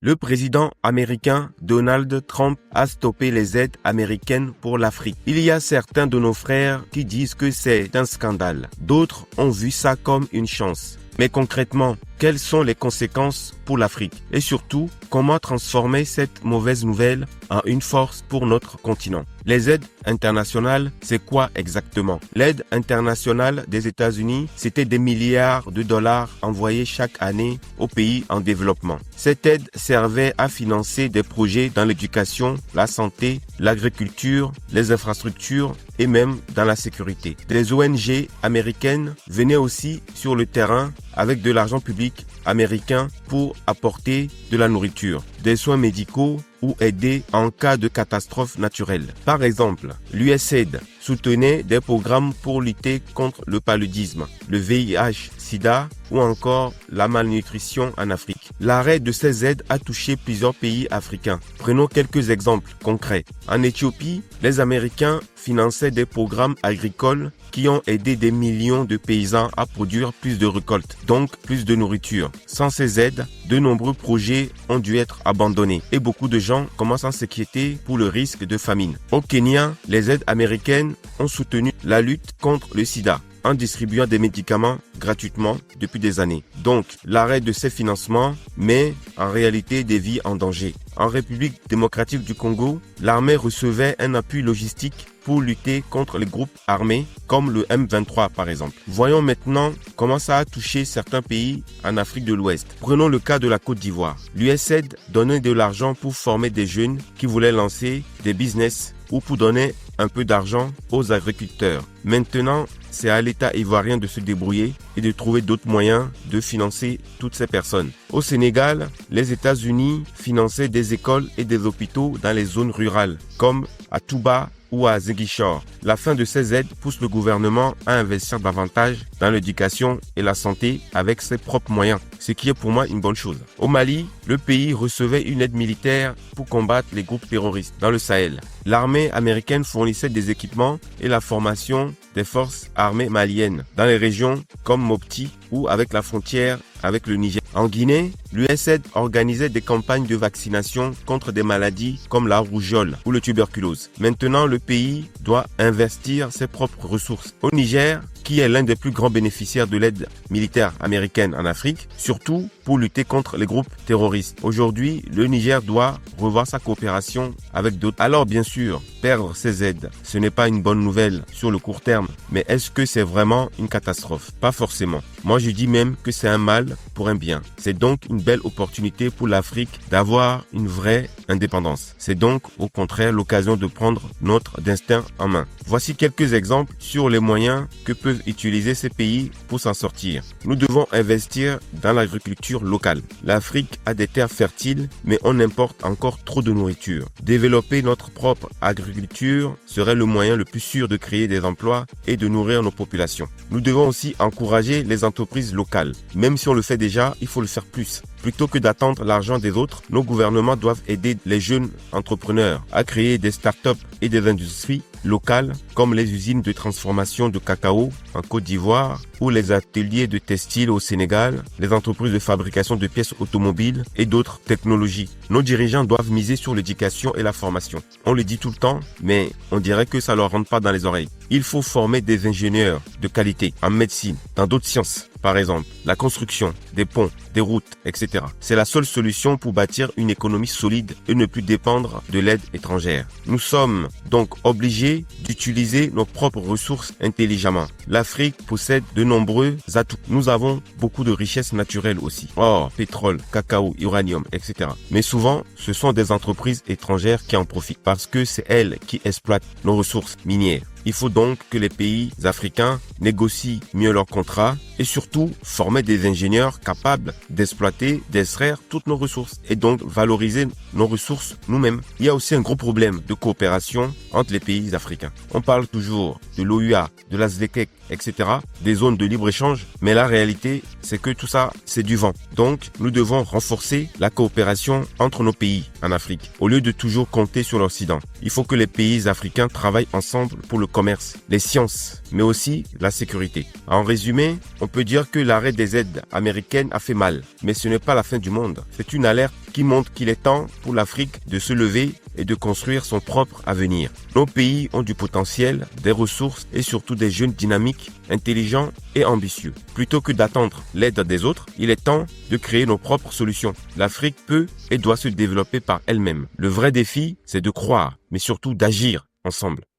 Le président américain Donald Trump a stoppé les aides américaines pour l'Afrique. Il y a certains de nos frères qui disent que c'est un scandale. D'autres ont vu ça comme une chance. Mais concrètement, quelles sont les conséquences pour l'Afrique? Et surtout, comment transformer cette mauvaise nouvelle en une force pour notre continent? Les aides internationales, c'est quoi exactement? L'aide internationale des États-Unis, c'était des milliards de dollars envoyés chaque année aux pays en développement. Cette aide servait à financer des projets dans l'éducation, la santé, l'agriculture, les infrastructures et même dans la sécurité. Des ONG américaines venaient aussi sur le terrain avec de l'argent public américain pour apporter de la nourriture, des soins médicaux ou aider en cas de catastrophe naturelle. Par exemple, l'USAID soutenait des programmes pour lutter contre le paludisme, le VIH-Sida ou encore la malnutrition en Afrique. L'arrêt de ces aides a touché plusieurs pays africains. Prenons quelques exemples concrets. En Éthiopie, les Américains finançaient des programmes agricoles qui ont aidé des millions de paysans à produire plus de récoltes, donc plus de nourriture. Sans ces aides, de nombreux projets ont dû être abandonnés et beaucoup de gens commencent à s'inquiéter pour le risque de famine. Au Kenya, les aides américaines ont soutenu la lutte contre le sida en distribuant des médicaments gratuitement depuis des années. Donc, l'arrêt de ces financements met en réalité des vies en danger. En République démocratique du Congo, l'armée recevait un appui logistique pour lutter contre les groupes armés comme le M23 par exemple. Voyons maintenant comment ça a touché certains pays en Afrique de l'Ouest. Prenons le cas de la Côte d'Ivoire. L'USAID donnait de l'argent pour former des jeunes qui voulaient lancer des business ou pour donner un peu d'argent aux agriculteurs. Maintenant, c'est à l'État ivoirien de se débrouiller et de trouver d'autres moyens de financer toutes ces personnes. Au Sénégal, les États-Unis finançaient des écoles et des hôpitaux dans les zones rurales, comme à Touba ou à Ziguinchor. La fin de ces aides pousse le gouvernement à investir davantage dans l'éducation et la santé avec ses propres moyens, ce qui est pour moi une bonne chose. Au Mali, le pays recevait une aide militaire pour combattre les groupes terroristes dans le Sahel. L'armée américaine fournissait des équipements et la formation des forces armées maliennes dans les régions comme Mopti ou avec la frontière avec le Niger. En Guinée, l'USAID organisait des campagnes de vaccination contre des maladies comme la rougeole ou le tuberculose. Maintenant, le pays doit investir ses propres ressources. Au Niger, qui est l'un des plus grands bénéficiaires de l'aide militaire américaine en Afrique, surtout pour lutter contre les groupes terroristes. Aujourd'hui, le Niger doit revoir sa coopération avec d'autres. Alors bien sûr, perdre ces aides, ce n'est pas une bonne nouvelle sur le court terme, mais est-ce que c'est vraiment une catastrophe? Pas forcément. Moi, je dis même que c'est un mal pour un bien. C'est donc une belle opportunité pour l'Afrique d'avoir une vraie indépendance. C'est donc au contraire l'occasion de prendre notre destin en main. Voici quelques exemples sur les moyens que peuvent utiliser ces pays pour s'en sortir. Nous devons investir dans l'agriculture locale. L'Afrique a des terres fertiles, mais on importe encore trop de nourriture. Développer notre propre agriculture serait le moyen le plus sûr de créer des emplois et de nourrir nos populations. Nous devons aussi encourager les entreprises locales. Même si on le fait déjà, il faut le faire plus. Plutôt que d'attendre l'argent des autres, nos gouvernements doivent aider les jeunes entrepreneurs à créer des startups et des industries locales comme les usines de transformation de cacao en Côte d'Ivoire ou les ateliers de textile au Sénégal, les entreprises de fabrication de pièces automobiles et d'autres technologies. Nos dirigeants doivent miser sur l'éducation et la formation. On le dit tout le temps, mais on dirait que ça leur rentre pas dans les oreilles. Il faut former des ingénieurs de qualité en médecine, dans d'autres sciences. Par exemple, la construction, des ponts, des routes, etc. C'est la seule solution pour bâtir une économie solide et ne plus dépendre de l'aide étrangère. Nous sommes donc obligés d'utiliser nos propres ressources intelligemment. L'Afrique possède de nombreux atouts. Nous avons beaucoup de richesses naturelles aussi. Or, pétrole, cacao, uranium, etc. Mais souvent, ce sont des entreprises étrangères qui en profitent parce que c'est elles qui exploitent nos ressources minières. Il faut donc que les pays africains négocient mieux leurs contrats et surtout former des ingénieurs capables d'exploiter, d'extraire toutes nos ressources et donc valoriser nos ressources nous-mêmes. Il y a aussi un gros problème de coopération entre les pays africains. On parle toujours de l'OUA, de la SDKEC, etc., des zones de libre-échange, mais la réalité, c'est que tout ça, c'est du vent. Donc, nous devons renforcer la coopération entre nos pays en Afrique, au lieu de toujours compter sur l'Occident. Il faut que les pays africains travaillent ensemble pour le commerce, les sciences, mais aussi la sécurité. En résumé, on peut dire que l'arrêt des aides américaines a fait mal, mais ce n'est pas la fin du monde. C'est une alerte qui montre qu'il est temps pour l'Afrique de se lever et de construire son propre avenir. Nos pays ont du potentiel, des ressources et surtout des jeunes dynamiques, intelligents et ambitieux. Plutôt que d'attendre l'aide des autres, il est temps de créer nos propres solutions. L'Afrique peut et doit se développer par elle-même. Le vrai défi, c'est de croire, mais surtout d'agir ensemble.